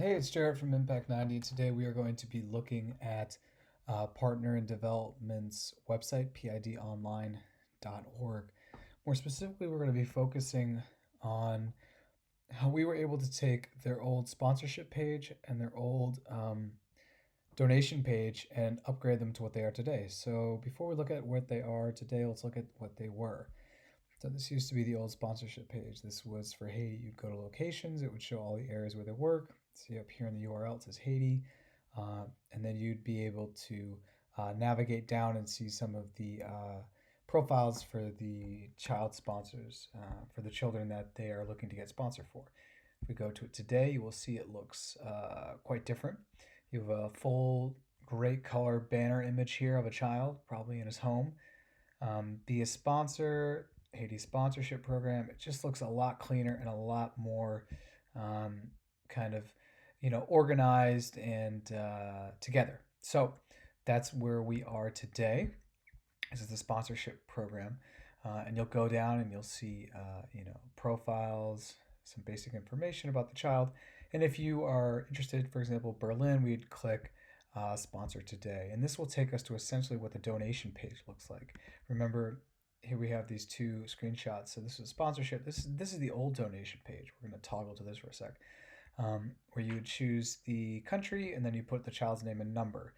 Hey, it's Jared from Impact 90. Today we are going to be looking at Partner in Development's website, pidonline.org. More specifically, we're going to be focusing on how we were able to take their old sponsorship page and their old donation page and upgrade them to what they are today. So before we look at what they are today, let's look at what they were. So this used to be the old sponsorship page. This was for Haiti. You'd go to locations, it would show all the areas where they work. See up here in the URL, it says Haiti. And then you'd be able to navigate down and see some of the profiles for the child sponsors, for the children that they are looking to get sponsored for. If we go to it today, you will see it looks quite different. You have a full great color banner image here of a child, probably in his home. Be a sponsor, Haiti sponsorship program. It just looks a lot cleaner and a lot more kind of, organized and together. So that's where we are today. This is the sponsorship program, and you'll go down and you'll see, profiles, some basic information about the child. And if you are interested, for example, Berlin, we'd click sponsor today. And this will take us to essentially what the donation page looks like. Remember, here we have these two screenshots. So this is sponsorship. This is the old donation page. We're going to toggle to this for a sec, where you would choose the country and then you put the child's name and number.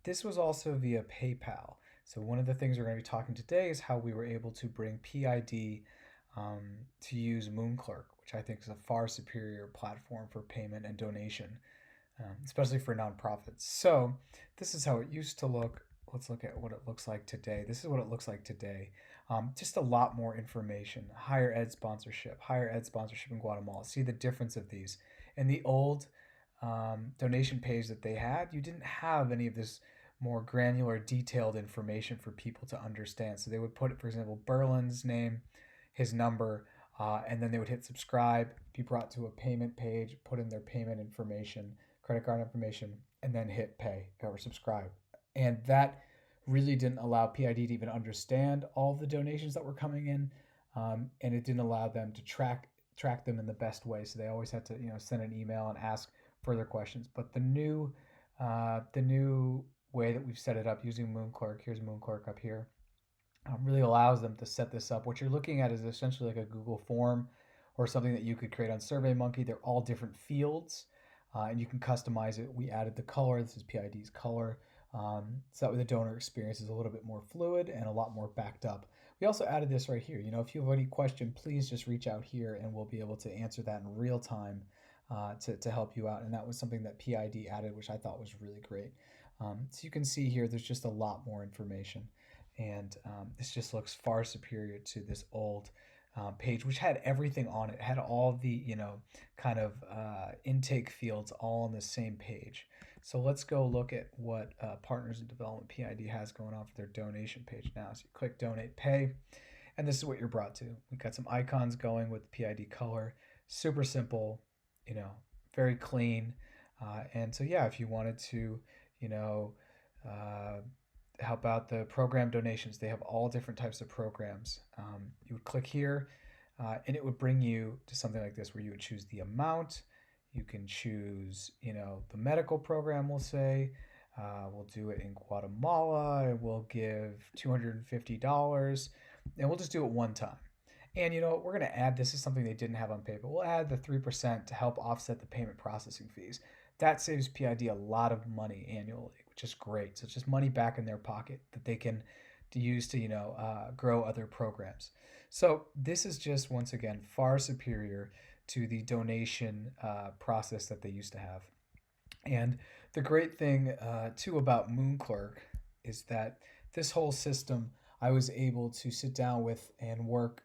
This was also via PayPal. So one of the things we're going to be talking today is how we were able to bring PID to use Moonclerk, which I think is a far superior platform for payment and donation, especially for nonprofits. So this is how it used to look. Let's look at what it looks like today. This is what it looks like today. Just a lot more information. Higher ed sponsorship in Guatemala. See the difference of these. In the old donation page that they had, you didn't have any of this more granular, detailed information for people to understand. So they would put, for example, Berlin's name, his number, and then they would hit subscribe, be brought to a payment page, put in their payment information, credit card information, and then hit pay or subscribe. And that really didn't allow PID to even understand all the donations that were coming in, and it didn't allow them to track them in the best way. So they always had to send an email and ask further questions. But the new way that we've set it up using Moonclerk, here's Moonclerk up here, really allows them to set this up. What you're looking at is essentially like a Google form or something that you could create on SurveyMonkey. They're all different fields, and you can customize it. We added the color. This is PID's color. So that way the donor experience is a little bit more fluid and a lot more backed up. We also added this right here. If you have any question, please just reach out here and we'll be able to answer that in real time to help you out. And that was something that PID added, which I thought was really great. So you can see here, there's just a lot more information. And this just looks far superior to this old page, which had everything on it. It had all the, kind of intake fields all on the same page. So let's go look at what Partners in Development PID has going on for their donation page now. So you click Donate Pay, and this is what you're brought to. We've got some icons going with the PID color. Super simple, very clean. And so, yeah, if you wanted to, help out the program donations, they have all different types of programs. You would click here, and it would bring you to something like this where you would choose the amount. You can choose, the medical program, we'll say. We'll do it in Guatemala, and we'll give $250, and we'll just do it one time. And we're going to add, this is something they didn't have on paper. We'll add the 3% to help offset the payment processing fees. That saves PID a lot of money annually, which is great. So it's just money back in their pocket that they can use to grow other programs. So this is just, once again, far superior to the donation process that they used to have. And the great thing too about Moonclerk is that this whole system I was able to sit down with and work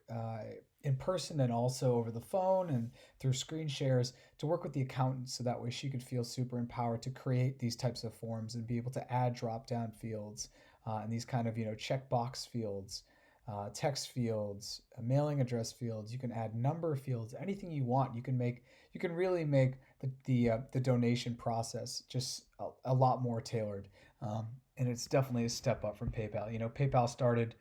in person and also over the phone and through screen shares to work with the accountant so that way she could feel super empowered to create these types of forms and be able to add drop down fields and these kind of checkbox fields, text fields, mailing address fields. You can add number fields, anything you want. You can really make the donation process just a lot more tailored. And it's definitely a step up from PayPal. PayPal started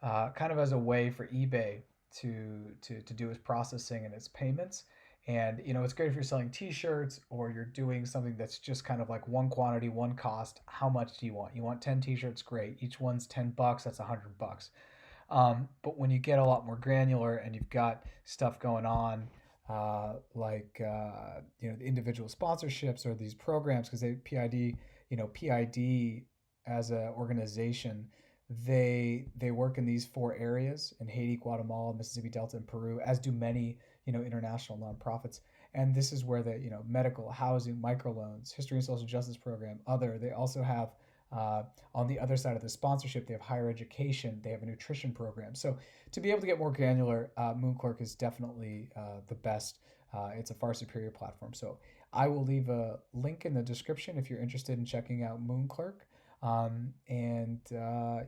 kind of as a way for eBay to do its processing and its payments. And it's great if you're selling t-shirts or you're doing something that's just kind of like one quantity, one cost. How much do you want? You want 10 t-shirts? Great. Each one's $10. That's $100. But when you get a lot more granular and you've got stuff going on, the individual sponsorships or these programs, because they PID, PID as an organization, they work in these four areas in Haiti, Guatemala, Mississippi Delta, and Peru, as do many international nonprofits. And this is where the medical, housing, microloans, history and social justice program, other. They also have uh, on the other side of the sponsorship, they have higher education, they have a nutrition program. So to be able to get more granular, Moonclerk is definitely the best. It's a far superior platform. So I will leave a link in the description if you're interested in checking out Moonclerk.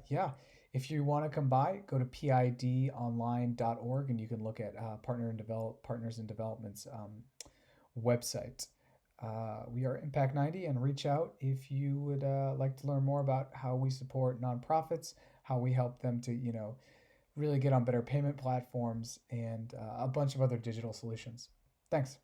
Yeah, if you want to come by, go to pidonline.org and you can look at Partners in Development's website. We are Impact 90, and reach out if you would like to learn more about how we support nonprofits, how we help them to, really get on better payment platforms, and a bunch of other digital solutions. Thanks.